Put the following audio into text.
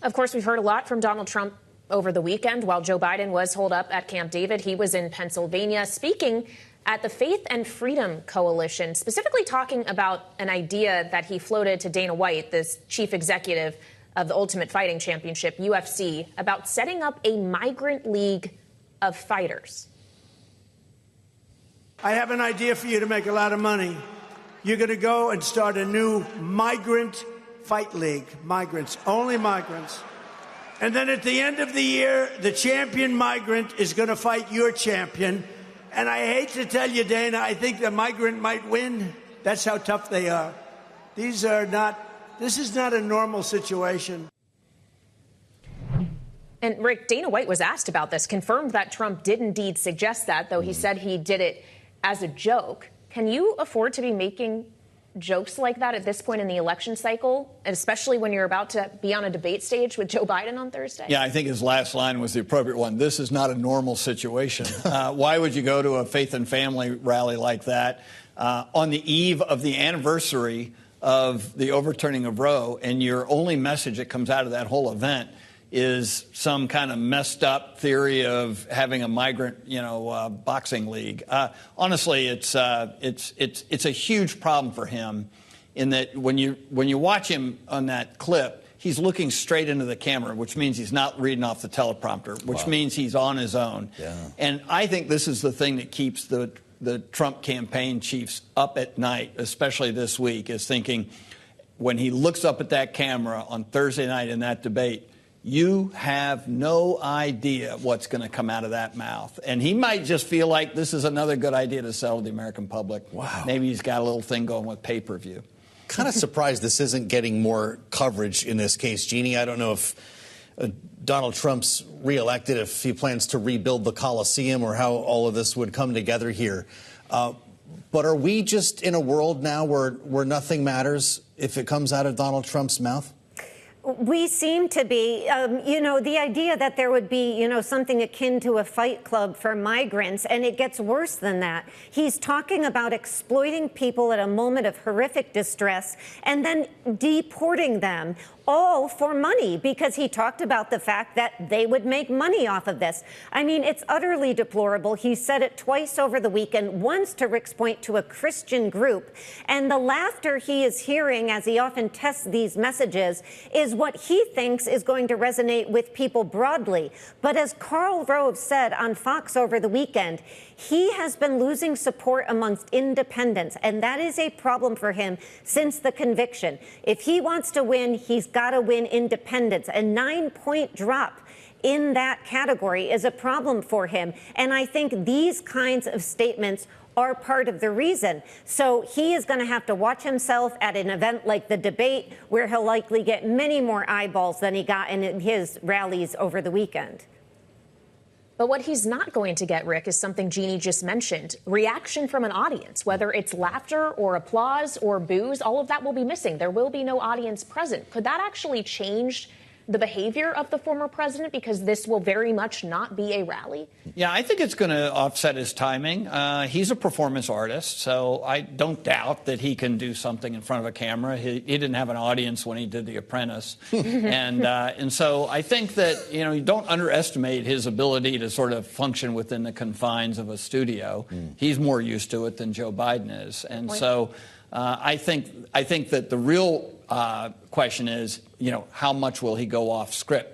Of course, we've heard a lot from Donald Trump over the weekend. While Joe Biden was holed up at Camp David, he was in Pennsylvania speaking at the Faith and Freedom Coalition, specifically talking about an idea that he floated to Dana White, this chief executive of the Ultimate Fighting Championship, UFC, about setting up a migrant league of fighters. I have an idea for you to make a lot of money. You're going to go and start a new migrant fight league. Migrants, only migrants. And then at the end of the year, the champion migrant is going to fight your champion. And I hate to tell you, Dana, I think the migrant might win. That's how tough they are. This is not a normal situation. And Rick, Dana White was asked about this, confirmed that Trump did indeed suggest that, though he said he did it as a joke. Can you afford to be making jokes like that at this point in the election cycle, and especially when you're about to be on a debate stage with Joe Biden on Thursday? Yeah, I think his last line was the appropriate one. This is not a normal situation. Why would you go to a faith and family rally like that on the eve of the anniversary of the overturning of Roe, and your only message that comes out of that whole event is some kind of messed up theory of having a migrant, boxing league? Honestly, it's a huge problem for him in that when you watch him on that clip, he's looking straight into the camera, which means he's not reading off the teleprompter, which means he's on his own. Yeah. And I think this is the thing that keeps the Trump campaign chiefs up at night, especially this week, is thinking when he looks up at that camera on Thursday night in that debate, you have no idea what's going to come out of that mouth. And he might just feel like this is another good idea to sell to the American public. Wow. Maybe he's got a little thing going with pay-per-view. Kind of surprised this isn't getting more coverage in this case. Jeanne, I don't know if Donald Trump's reelected, if he plans to rebuild the Coliseum or how all of this would come together here. But are we just in a world now where nothing matters if it comes out of Donald Trump's mouth? We seem to be, the idea that there would be, something akin to a fight club for migrants, and it gets worse than that. He's talking about exploiting people at a moment of horrific distress and then deporting them, all for money, because he talked about the fact that they would make money off of this. I mean, it's utterly deplorable. He said it twice over the weekend, once to Rick's point to a Christian group. And the laughter he is hearing as he often tests these messages is what he thinks is going to resonate with people broadly. But as Karl Rove said on Fox over the weekend, he has been losing support amongst independents, and that is a problem for him since the conviction. If he wants to win, he's got to win independents. A 9-point drop in that category is a problem for him. And I think these kinds of statements are part of the reason. So he is going to have to watch himself at an event like the debate, where he'll likely get many more eyeballs than he got in his rallies over the weekend. But what he's not going to get, Rick, is something Jeanne just mentioned. Reaction from an audience, whether it's laughter or applause or boos, all of that will be missing. There will be no audience present. Could that actually change the behavior of the former president, because this will very much not be a rally? Yeah, I think it's going to offset his timing. He's a performance artist, so I don't doubt that he can do something in front of a camera. He didn't have an audience when he did The Apprentice. and so I think that, you don't underestimate his ability to sort of function within the confines of a studio. He's more used to it than Joe Biden is. And so I think that the real question is, how much will he go off script?